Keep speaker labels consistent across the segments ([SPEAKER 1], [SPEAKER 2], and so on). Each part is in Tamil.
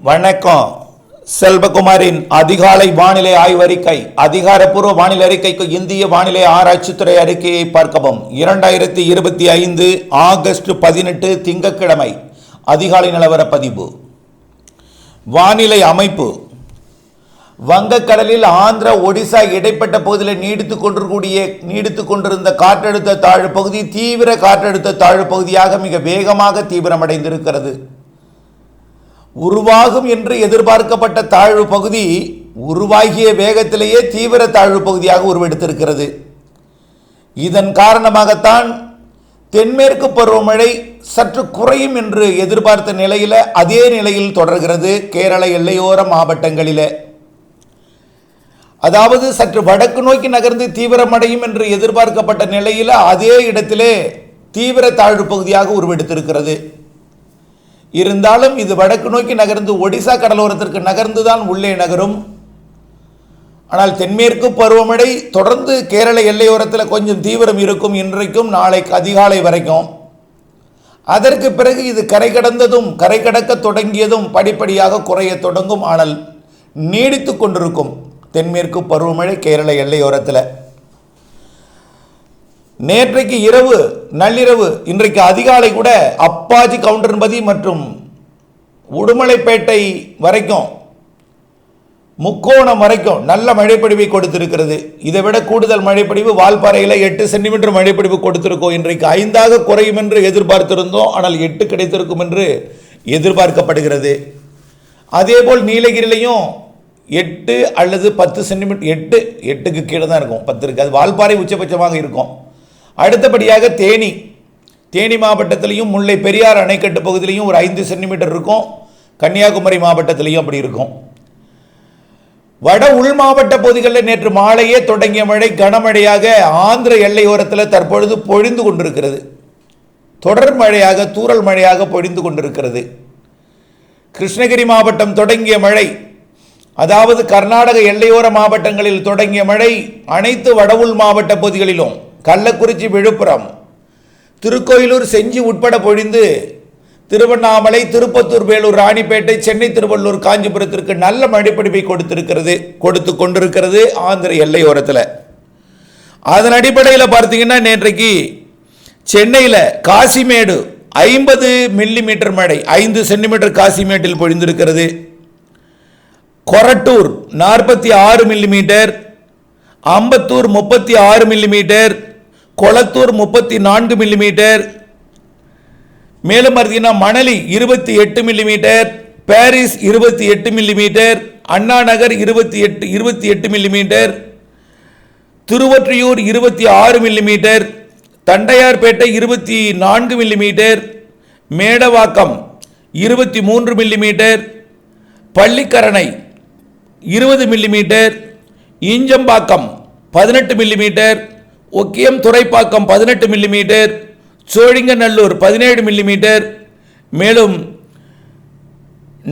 [SPEAKER 1] வணக்கம். செல்வகுமாரின் அதிகாலை வானிலை ஆய்வறிக்கை. அதிகாரப்பூர்வ வானிலை அறிக்கைக்கு இந்திய வானிலை ஆராய்ச்சித்துறை அறிக்கையை பார்க்கவும். 2025 ஆகஸ்ட் 18 திங்கட்கிழமை அதிகாலை நிலவர பதிவு. வானிலை அமைப்பு. வங்கக்கடலில் ஆந்திரா ஒடிசா இடைப்பட்ட பகுதியில் நீடித்துக் கொண்டிருந்த காற்றழுத்த தாழ்வு பகுதி தீவிர காற்றழுத்த தாழ்வு பகுதியாக மிக வேகமாக தீவிரமடைந்திருக்கிறது. உருவாகும் என்று எதிர்பார்க்கப்பட்ட தாழ்வு பகுதி உருவாகிய வேகத்திலேயே தீவிர தாழ்வு பகுதியாக உருவெடுத்திருக்கிறது. இதன் காரணமாகத்தான் தென்மேற்கு பருவமழை சற்று குறையும் என்று எதிர்பார்த்த நிலையில் அதே நிலையில் தொடர்கிறது. கேரள எல்லையோர மாவட்டங்களில், அதாவது சற்று வடக்கு நோக்கி நகர்ந்து தீவிரமடையும் என்று எதிர்பார்க்கப்பட்ட நிலையில் அதே இடத்திலே தீவிர தாழ்வு பகுதியாக உருவெடுத்திருக்கிறது. இருந்தாலும் இது வடக்கு நோக்கி நகர்ந்து ஒடிசா கடலோரத்திற்கு நகர்ந்துதான் உள்ளே நகரும். ஆனால் தென்மேற்கு பருவமழை தொடர்ந்து கேரள எல்லையோரத்தில் கொஞ்சம் தீவிரம் இருக்கும். இன்றைக்கும் நாளைக்கு அதிகாலை வரைக்கும். அதற்கு பிறகு இது கரை கடக்க தொடங்கியதும் படிப்படியாக குறைய தொடங்கும். ஆனால் நீடித்து கொண்டிருக்கும் தென்மேற்கு பருவமழை கேரள எல்லையோரத்தில். நேற்றைக்கு இரவு நள்ளிரவு இன்றைக்கு அதிகாலை கூட அப்பாச்சி கவுண்டன்பதி மற்றும் உடுமலைப்பேட்டை வரைக்கும் முக்கோணம் வரைக்கும் நல்ல மழைப்பொழிவை கொடுத்திருக்கிறது. இதை விட கூடுதல் மழைப்பொழிவு வால்பாறையில் 8 சென்டிமீட்டர் மழைப்பொழிவு கொடுத்திருக்கோம். இன்றைக்கு 5 குறையும் என்று எதிர்பார்த்திருந்தோம். ஆனால் 8 கிடைத்திருக்கும் என்று எதிர்பார்க்கப்படுகிறது. அதேபோல் நீலகிரிலையும் 8 அல்லது 10 சென்டிமீட்டர், 8க்கு கீழே தான் இருக்கும், 10 இருக்காது. வால்பாறை உச்சபட்சமாக இருக்கும். அடுத்தபடியாக தேனி மாவட்டத்திலையும் முல்லை பெரியார் அணைக்கட்டு பகுதியிலையும் ஒரு 5 சென்டிமீட்டர் இருக்கும். கன்னியாகுமரி மாவட்டத்திலையும் அப்படி இருக்கும். வட உள் மாவட்ட பகுதிகளில் நேற்று மாலையே தொடங்கிய மழை கனமழையாக ஆந்திர எல்லையோரத்தில் தற்பொழுது பொழிந்து கொண்டிருக்கிறது. தொடர் மழையாக தூறல் மழையாக பொழிந்து கொண்டிருக்கிறது. கிருஷ்ணகிரி மாவட்டம் தொடங்கிய மழை, அதாவது கர்நாடக எல்லையோர மாவட்டங்களில் தொடங்கிய மழை அனைத்து வட உள் மாவட்ட பகுதிகளிலும் கள்ளக்குறிச்சி, விழுப்புரம், திருக்கோயிலூர், செஞ்சி உட்பட பொழிந்து திருவண்ணாமலை, திருப்பத்தூர், வேலூர், ராணிப்பேட்டை, சென்னை, திருவள்ளூர், காஞ்சிபுரத்திற்கு நல்ல மழைப்பொழிவை கொடுத்து கொண்டிருக்கிறது ஆந்திர எல்லையோரத்தில். அதன் அடிப்படையில் பார்த்தீங்கன்னா நேற்றைக்கு சென்னையில் காசிமேடு 50 மில்லிமீட்டர் மழை, 5 சென்டிமீட்டர் காசிமேட்டில் பொழிந்திருக்கிறது. Korattur 46 millimetre, Ambattur 36 millimetre, Kolathur 34 millimetre, மேலும் பார்த்தீங்கன்னா Manali 28 millimetre, Paris 28 millimetre, Anna Nagar 28 millimetre, Thiruvottiyur 26 millimetre, Tondiarpet 24 millimetre, Medavakkam 23 millimetre, Pallikaranai 20 millimetre, Injambakkam 18 millimetre, Okkiyam Thuraipakkam 18 millimetre, Sholinganallur 17 millimetre, மேலும்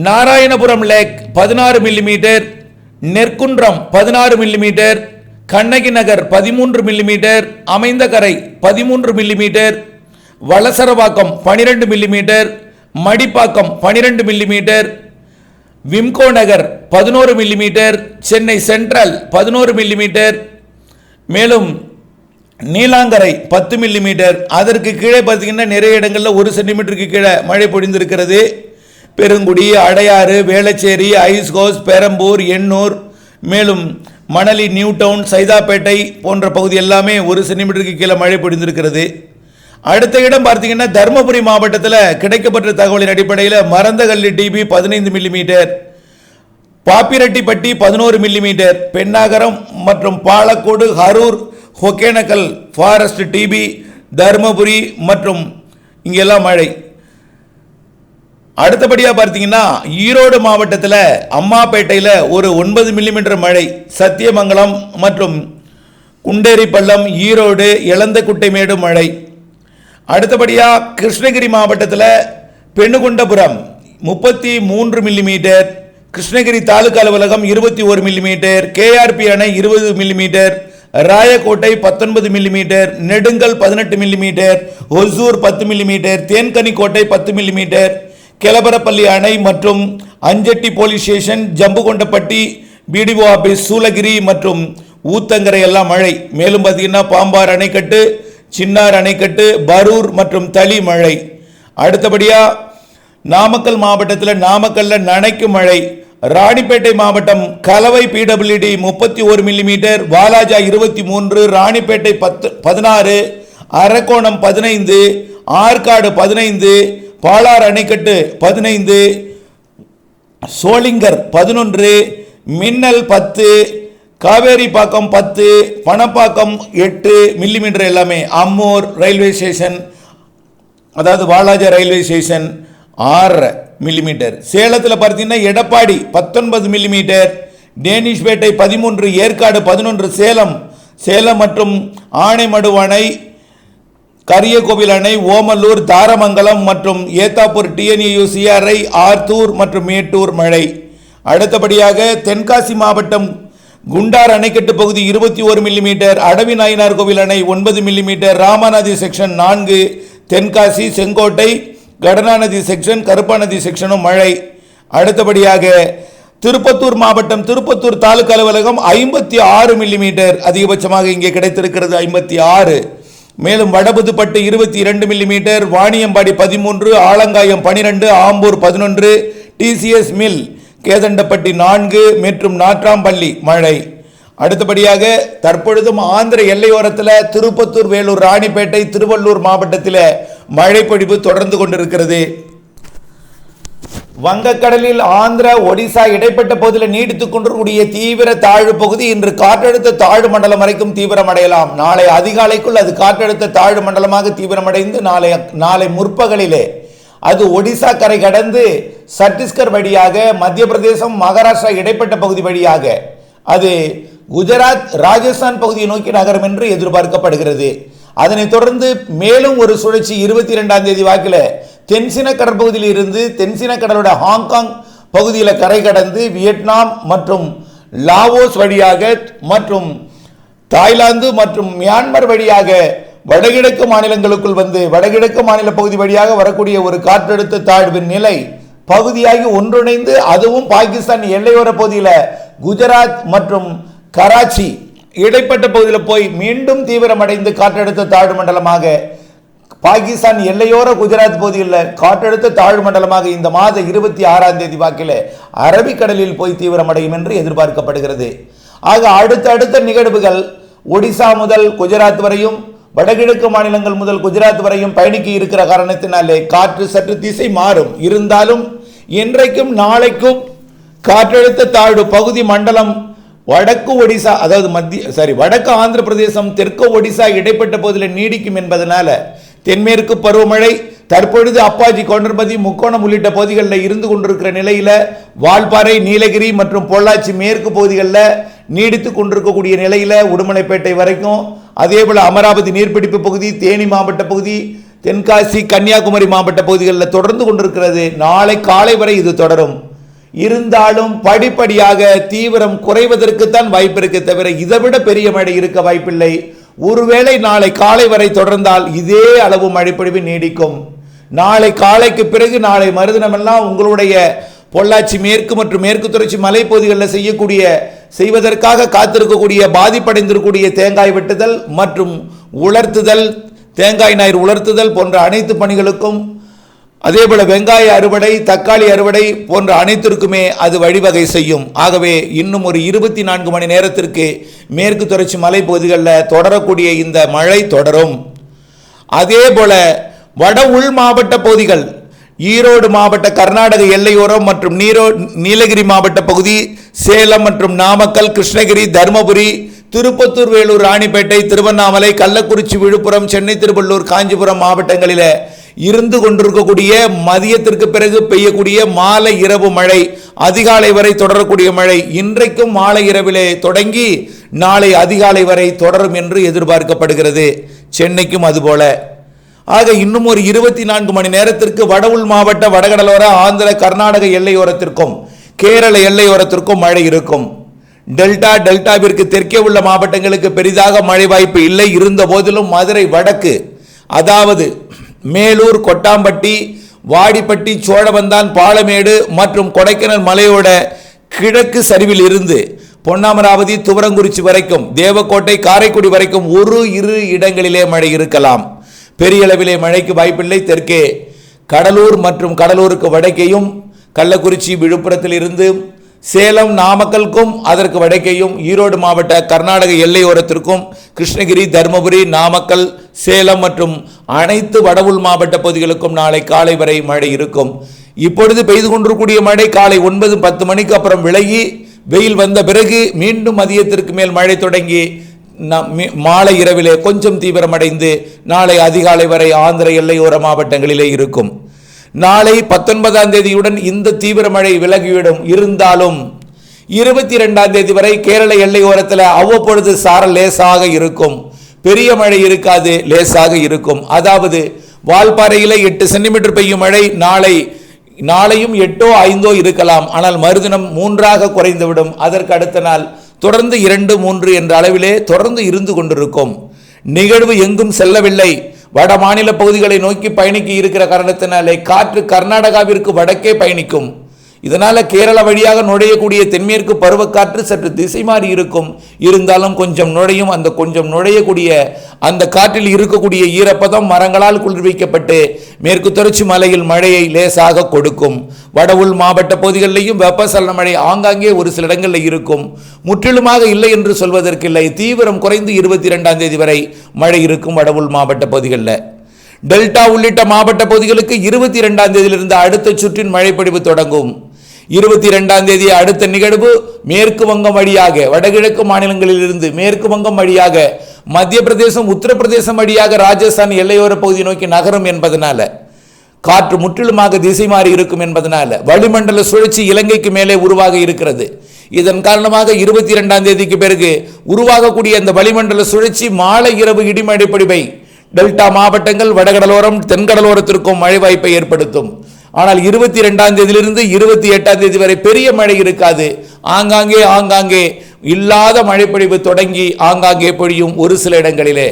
[SPEAKER 1] Narayanapuram lake 16 millimetre, Nerkundram 16 millimetre, Kannagi Nagar 13 millimetre, Aminjikarai 13 millimetre, Valasaravakkam 12 millimetre, Madipakkam 12 millimetre, Wimco நகர் 11 மில்லிமீட்டர், சென்னை சென்ட்ரல் 11 மில்லிமீட்டர், மேலும் நீலாங்கரை 10 மில்லிமீட்டர். அதற்கு கீழே பார்த்தீங்கன்னா நிறைய இடங்களில் 1 சென்டிமீட்டருக்கு கீழே மழை பொழிந்திருக்கிறது. பெருங்குடி, அடையாறு, வேளச்சேரி, ஐஸ்கோஸ், பெரம்பூர், எண்ணூர், மேலும் மணலி, நியூ டவுன், சைதாப்பேட்டை போன்ற பகுதி எல்லாமே 1 சென்டிமீட்டருக்கு கீழே மழை பொழிந்திருக்கிறது. அடுத்த இடம் பார்த்தீங்கன்னா தருமபுரி மாவட்டத்தில் கிடைக்கப்பட்ட தகவலின் அடிப்படையில் Marandahalli DB 15 millimetre, Pappireddipatti 11 millimetre, Pennagaram மற்றும் பாலக்கோடு, ஹரூர், ஒகேனக்கல் ஃபாரஸ்ட் டிபி, தருமபுரி மற்றும் இங்கெல்லாம் மழை. அடுத்தபடியாக பார்த்தீங்கன்னா ஈரோடு மாவட்டத்தில் அம்மாப்பேட்டையில் ஒரு 9 மில்லிமீட்டர் மழை, சத்தியமங்கலம் மற்றும் குண்டேரிப்பள்ளம், ஈரோடு, இளந்தக்குட்டைமேடு மழை. அடுத்தபடியாக கிருஷ்ணகிரி மாவட்டத்தில் பெண்ணுகுண்டபுரம் 33 மில்லிமீட்டர், கிருஷ்ணகிரி தாலுகா அலுவலகம் 21 மில்லிமீட்டர், கேஆர்பி அணை 20 millimetre, Rayakottai 19 millimetre, Nedungal 18 millimetre, Hosur 10 millimetre, Denkanikottai 10 millimetre, Kelavarapalli அணை மற்றும் Anchetty police station, Jambukondapatti BDO office, Shoolagiri மற்றும் ஊத்தங்கரை எல்லாம் மழை. மேலும் பார்த்தீங்கன்னா பாம்பார் அணைக்கட்டு, சின்னார் அணைக்கட்டு, பரூர் மற்றும் தளி மழை. அடுத்தபடியா நாமக்கல் மாவட்டத்தில் நாமக்கல்ல நனைக்கும் மழை. ராணிப்பேட்டை மாவட்டம் கலவை பிடபிள்யூடி 31 மில்லிமீட்டர், வாலாஜா 23, ராணிப்பேட்டை 16, அரக்கோணம் 15, ஆற்காடு 15, பாலார் அணைக்கட்டு 15, சோளிங்கர் 11, மின்னல் 10, காவேரிப்பாக்கம் 10, பணப்பாக்கம் 8 மில்லிமீட்டர் எல்லாமே. அம்மூர் ரயில்வே ஸ்டேஷன், அதாவது வாலாஜா ரயில்வே ஸ்டேஷன் 6 மில்லிமீட்டர். சேலத்தில் பார்த்தீங்கன்னா எடப்பாடி 19 மில்லிமீட்டர், டேனிஷ்பேட்டை 13, ஏற்காடு 11, சேலம் மற்றும் ஆனைமடு அணை, கரியகோவில் அணை, ஓமலூர், தாரமங்கலம் மற்றும் ஏத்தாப்பூர் டிஎன்ஏயு சிஆர்ஐ, ஆர்த்தூர் மற்றும் மேட்டூர் மழை. அடுத்தபடியாக தென்காசி மாவட்டம் குண்டார் அணைக்கட்டு பகுதி 21 மில்லிமீட்டர், அடவி நாயனார் கோவில் அணை 9 millimetre, Ramanadhi section 4, Tenkasi, Shencottai, Kadananadhi section, Karuppanadhi செக்ஷனும் மழை. அடுத்தபடியாக திருப்பத்தூர் மாவட்டம் திருப்பத்தூர் தாலுகா அலுவலகம் 56 மில்லிமீட்டர் அதிகபட்சமாக இங்கே கிடைத்திருக்கிறது, 56. மேலும் Vadaputhupattu 22 millimetre, Vaniyambadi 13, Alangayam 12, Ambur 11, TCS mill Kethandapatti 4 மற்றும் நாட்ராம்பள்ளி மழை. அடுத்தபடியாக தற்பொழுதும் ஆந்திர எல்லையோரத்தில் திருப்பத்தூர், வேலூர், ராணிப்பேட்டை, திருவள்ளூர் மாவட்டத்தில் மழை பொழிவு தொடர்ந்து கொண்டிருக்கிறது. வங்கக்கடலில் ஆந்திரா ஒடிசா இடைப்பட்ட பகுதியில் நீடித்துக் கொண்டிருக்கூடிய தீவிர தாழ்வு பகுதி இன்று காற்றழுத்த தாழ்வு மண்டலம் வரைக்கும் தீவிரமடையலாம். நாளை அதிகாலைக்குள் அது காற்றழுத்த தாழ்வு மண்டலமாக தீவிரமடைந்து நாளை முற்பகலிலே அது ஒடிசா கரை கடந்து சத்தீஸ்கர் வழியாக மத்திய பிரதேசம், மகாராஷ்டிரா இடைப்பட்ட பகுதி வழியாக அது குஜராத், ராஜஸ்தான் பகுதியை நோக்கி நகரும் என்று எதிர்பார்க்கப்படுகிறது. அதனைத் தொடர்ந்து மேலும் ஒரு சுழற்சி 22ஆம் தேதி வாக்கில் தென்சீன கடற்பகுதியில் இருந்து தென்சீன கடலோட ஹாங்காங் பகுதியில் கரை கடந்து வியட்நாம் மற்றும் லாவோஸ் வழியாக மற்றும் தாய்லாந்து மற்றும் மியான்மர் வழியாக வடகிழக்கு மாநிலங்களுக்குள் வந்து வடகிழக்கு மாநில பகுதி வழியாக வரக்கூடிய ஒரு காற்றழுத்த தாழ்வின் நிலை பகுதியாகி ஒன்றிணைந்து அதுவும் பாகிஸ்தான் எல்லையோர பகுதியில் குஜராத் மற்றும் கராச்சி இடைப்பட்ட பகுதியில் போய் மீண்டும் தீவிரமடைந்து காற்றழுத்த தாழ்வு மண்டலமாக பாகிஸ்தான் எல்லையோர குஜராத் பகுதியில் காற்றழுத்த தாழ்வு மண்டலமாக இந்த மாத 26ஆம் தேதி வாக்கில் அரபிக்கடலில் போய் தீவிரமடையும் என்று எதிர்பார்க்கப்படுகிறது. ஆக அடுத்த நிகழ்வுகள் ஒடிசா முதல் குஜராத் வரையும், வடகிழக்கு மாநிலங்கள் முதல் குஜராத் வரையும் பயணிக்க இருக்கிற காரணத்தினாலே காற்று சற்று திசை மாறும். இருந்தாலும் இன்றைக்கும் நாளைக்கும் காற்றழுத்த தாழ்வு பகுதி மண்டலம் வடக்கு ஒடிசா, அதாவது வடக்கு ஆந்திர பிரதேசம், தெற்கு ஒடிசா இடைப்பட்ட பகுதியில் நீடிக்கும் என்பதனால தென்மேற்கு பருவமழை தற்பொழுது அப்பாஜி, கவுண்டர்பதி, முக்கோணம் உள்ளிட்ட பகுதிகளில் இருந்து கொண்டிருக்கிற நிலையில வால்பாறை, நீலகிரி மற்றும் பொள்ளாச்சி மேற்கு பகுதிகளில் நீடித்து கொண்டிருக்கக்கூடிய நிலையில உடுமலைப்பேட்டை வரைக்கும், அதே போல அமராவதி நீர்பிடிப்பு பகுதி, தேனி மாவட்ட பகுதி, தென்காசி, கன்னியாகுமரி மாவட்ட பகுதிகளில் தொடர்ந்து கொண்டிருக்கிறது. நாளை காலை வரை இது தொடரும். இருந்தாலும் படிப்படியாக தீவிரம் குறைவதற்குத்தான் வாய்ப்பு இருக்க தவிர இதைவிட பெரிய மழை இருக்க வாய்ப்பில்லை. ஒருவேளை நாளை காலை வரை தொடர்ந்தால் இதே அளவு மழைப்பொழிவு நீடிக்கும். நாளை காலைக்கு பிறகு நாளை மறுதினமெல்லாம் உங்களுடைய பொள்ளாச்சி மேற்கு மற்றும் மேற்கு தொடர்ச்சி மலைப்பகுதிகளில் செய்வதற்காக காத்திருக்கக்கூடிய பாதிப்படைந்திருக்கக்கூடிய தேங்காய் வெட்டுதல் மற்றும் உலர்த்துதல், தேங்காய் நார் உலர்த்துதல் போன்ற அனைத்து பணிகளுக்கும், அதேபோல வெங்காய அறுவடை, தக்காளி அறுவடை போன்ற அனைத்திற்குமே அது வழிவகை செய்யும். ஆகவே இன்னும் ஒரு 24 மணி நேரத்திற்கு மேற்கு தொடர்ச்சி மலைப்பகுதிகளில் தொடரக்கூடிய இந்த மழை தொடரும். அதே போல வட உள் மாவட்ட பகுதிகள், ஈரோடு மாவட்ட கர்நாடக எல்லையோரம் மற்றும் நீலகிரி மாவட்ட பகுதி, சேலம் மற்றும் நாமக்கல், கிருஷ்ணகிரி, தருமபுரி, திருப்பத்தூர், வேலூர், ராணிப்பேட்டை, திருவண்ணாமலை, கள்ளக்குறிச்சி, விழுப்புரம், சென்னை, திருவள்ளூர், காஞ்சிபுரம் மாவட்டங்களில் இருந்து கொண்டிருக்கக்கூடிய மதியத்திற்கு பிறகு பெய்யக்கூடிய மாலை இரவு மழை, அதிகாலை வரை தொடரக்கூடிய மழை இன்றைக்கும் மாலை இரவிலே தொடங்கி நாளை அதிகாலை வரை தொடரும் என்று எதிர்பார்க்கப்படுகிறது. சென்னைக்கும் அதுபோல. ஆக இன்னும் ஒரு 24 மணி நேரத்திற்கு வட உள் மாவட்ட, வடகடலோர, ஆந்திர, கர்நாடக எல்லையோரத்திற்கும் கேரள எல்லையோரத்திற்கும் மழை இருக்கும். டெல்டாவிற்கு தெற்கே உள்ள மாவட்டங்களுக்கு பெரிதாக மழை வாய்ப்பு இல்லை. இருந்த போதிலும் மதுரை வடக்கு, அதாவது மேலூர், கொட்டாம்பட்டி, வாடிப்பட்டி, சோழவந்தான், பாலமேடு மற்றும் கொடைக்கானல் மலையோட கிழக்கு சரிவில் இருந்து பொன்னமராவதி, துவரங்குறிச்சி வரைக்கும், தேவக்கோட்டை, காரைக்குடி வரைக்கும் இரு இடங்களிலே மழை இருக்கலாம். பெரிய அளவிலே மழைக்கு வாய்ப்பில்லை. தெற்கே கடலூர் மற்றும் கடலூருக்கு வடக்கேயும், கள்ளக்குறிச்சி, விழுப்புரத்தில் இருந்து சேலம், நாமக்கலுக்கும் அதற்கு வடக்கேயும், ஈரோடு மாவட்ட கர்நாடக எல்லையோரத்திற்கும், கிருஷ்ணகிரி, தருமபுரி, நாமக்கல், சேலம் மற்றும் அனைத்து வடவுள் மாவட்ட பகுதிகளுக்கும் நாளை காலை வரை மழை இருக்கும். இப்பொழுது பெய்து கொண்டிருக்கூடிய மழை காலை 9, 10 மணிக்கு அப்புறம் விலகி வெயில் வந்த பிறகு மீண்டும் மதியத்திற்கு மேல் மழை தொடங்கி மாலை இரவிலே கொஞ்சம் தீவிரமடைந்து நாளை அதிகாலை வரை ஆந்திர எல்லையோர மாவட்டங்களிலே இருக்கும். நாளை 19ஆம் தேதியுடன் இந்த தீவிர மழை விலகிவிடும். இருந்தாலும் 22ஆம் தேதி வரை கேரள எல்லையோரத்தில் அவ்வப்பொழுது சாரல் லேசாக இருக்கும். பெரிய மழை இருக்காது, லேசாக இருக்கும். அதாவது வால்பாறையில் 8 சென்டிமீட்டர் பெய்யும் மழை நாளையும் 8ஓ 5ஓ இருக்கலாம். ஆனால் மறுதினம் 3ஆக குறைந்துவிடும். அதற்கு அடுத்த நாள் தொடர்ந்து 2, 3 என்ற அளவிலே தொடர்ந்து இருந்து கொண்டிருக்கும். நிகழ்வு எங்கும் செல்லவில்லை. வட மாநில பகுதிகளை நோக்கி பயணிக்க இருக்கிற காரணத்தினாலே காற்று கர்நாடகாவிற்கு வடக்கே பயணிக்கும். இதனால கேரள வழியாக நுழையக்கூடிய தென்மேற்கு பருவக்காற்று சற்று திசை மாறி இருக்கும். இருந்தாலும் கொஞ்சம் நுழையும். அந்த கொஞ்சம் நுழையக்கூடிய அந்த காற்றில் இருக்கக்கூடிய ஈரப்பதம் மரங்களால் குளிர்விக்கப்பட்டு மேற்கு தொடர்ச்சி மலையில் மழையை லேசாக கொடுக்கும். வட உள் மாவட்ட பகுதிகளிலேயும் வெப்பசலன மழை ஆங்காங்கே ஒரு சில இடங்களில் இருக்கும். முற்றிலுமாக இல்லை என்று சொல்வதற்கில்லை. தீவிரம் குறைந்து 22ஆம் தேதி வரை மழை இருக்கும் வட உள் மாவட்ட பகுதிகளில். டெல்டா உள்ளிட்ட மாவட்ட பகுதிகளுக்கு 22ஆம் தேதியிலிருந்து அடுத்த சுற்றின் மழைப்பொழிவு தொடங்கும். 22ஆம் தேதி அடுத்த நிகழ்வு மேற்கு வங்கம் வழியாக வடகிழக்கு மாநிலங்களில் இருந்து மேற்கு வங்கம் வழியாக மத்திய பிரதேசம், உத்தரப்பிரதேசம் வழியாக ராஜஸ்தான் எல்லையோர பகுதி நோக்கி நகரும் என்பதனால காற்று முற்றிலுமாக திசை மாறி இருக்கும் என்பதனால வளிமண்டல சுழற்சி இலங்கைக்கு மேலே உருவாக இருக்கிறது. இதன் காரணமாக 22ஆம் தேதிக்கு பிறகு உருவாகக்கூடிய அந்த வளிமண்டல சுழற்சி மாலை இரவு இடிமழை பொழிவை டெல்டா மாவட்டங்கள், வடகடலோரம், தென்கடலோரத்திற்கும் மழை வாய்ப்பை ஏற்படுத்தும். ஆனால் 22ஆம் தேதியிலிருந்து 28ஆம் தேதி வரை பெரிய மழை இருக்காது. ஆங்காங்கே இல்லாத மழைப்பொழிவு தொடங்கி ஆங்காங்கே பொழியும். ஒரு சில இடங்களிலே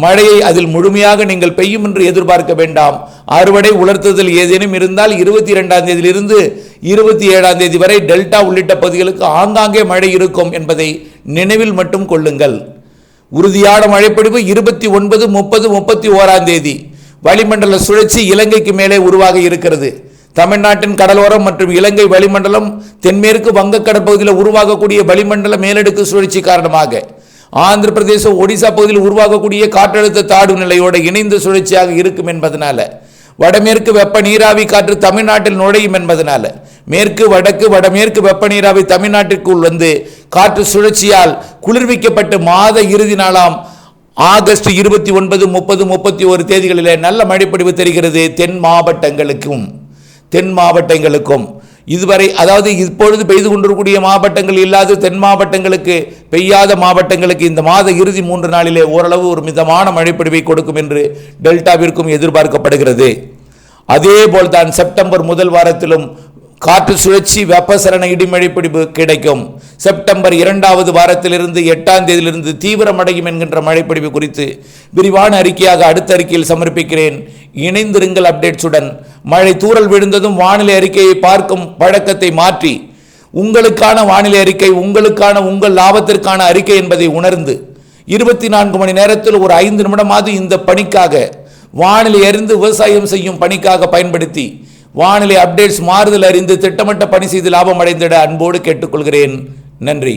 [SPEAKER 1] மழையை அதில் முழுமையாக நீங்கள் பெய்யும் என்று எதிர்பார்க்க வேண்டாம். அறுவடை உலர்த்துதல் ஏதேனும் இருந்தால் 22ஆம் தேதியிலிருந்து 27ஆம் தேதி வரை டெல்டா உள்ளிட்ட பகுதிகளுக்கு ஆங்காங்கே மழை இருக்கும் என்பதை நினைவில் மட்டும் கொள்ளுங்கள். உறுதியான மழைப்பொழிவு 29, 30, 31ஆம் தேதி வளிமண்டல சுழற்சி இலங்கைக்கு மேலே உருவாக இருக்கிறது. தமிழ்நாட்டின் கடலோரம் மற்றும் இலங்கை வளிமண்டலம், தென்மேற்கு வங்கக்கடல் பகுதியில் உருவாகக்கூடிய வளிமண்டல மேலடுக்கு சுழற்சி காரணமாக ஆந்திர பிரதேசம், ஒடிசா பகுதியில் உருவாகக்கூடிய காற்றழுத்த தாழ்வு நிலையோடு இணைந்த சுழற்சியாக இருக்கும் என்பதனால வடமேற்கு வெப்ப நீராவி காற்று தமிழ்நாட்டில் நுழையும் என்பதனால மேற்கு, வடக்கு, வடமேற்கு வெப்ப நீராவி தமிழ்நாட்டிற்குள் வந்து காற்று சுழற்சியால் குளிர்விக்கப்பட்டு மாத இறுதி நாளாம் ஆகஸ்ட் 29, 30, 31 தேதிகளிலே நல்ல மழைப்பொழிவு தெரிகிறது தென் மாவட்டங்களுக்கும். இதுவரை அதாவது இப்பொழுது பெய்து கொண்டிருக்கூடிய மாவட்டங்கள் இல்லாத தென் மாவட்டங்களுக்கு, பெய்யாத மாவட்டங்களுக்கு இந்த மாத இறுதி 3 நாளிலே ஓரளவு ஒரு மிதமான மழைப்பொழிவை கொடுக்கும் என்று டெல்டாவிற்கும் எதிர்பார்க்கப்படுகிறது. அதே போல்தான் செப்டம்பர் முதல் வாரத்திலும் காற்று சுழற்சி, வெப்பசலன இடிமழைப்பொழிவு கிடைக்கும். செப்டம்பர் 2வது வாரத்திலிருந்து 8ஆம் தேதியிலிருந்து தீவிரமடையும் என்கின்ற மழைப்பொழிவு குறித்து விரிவான அறிக்கையாக அடுத்த அறிக்கையில் சமர்ப்பிக்கிறேன். இணைந்திருங்கள் அப்டேட்ஸுடன். மழை தூறல் விழுந்ததும் வானிலை அறிக்கையை பார்க்கும் பழக்கத்தை மாற்றி உங்களுக்கான வானிலை அறிக்கை, உங்கள் லாபத்திற்கான அறிக்கை என்பதை உணர்ந்து 24 மணி நேரத்தில் ஒரு 5 நிமிடமாவது இந்த பணிக்காக, வானிலை அறிந்து விவசாயம் செய்யும் பணிக்காக பயன்படுத்தி வானிலை அப்டேட்ஸ் மாறுதல் அறிந்து திட்டமிட்ட பணி செய்து லாபம் அடைந்திட அன்போடு கேட்டுக்கொள்கிறேன். நன்றி.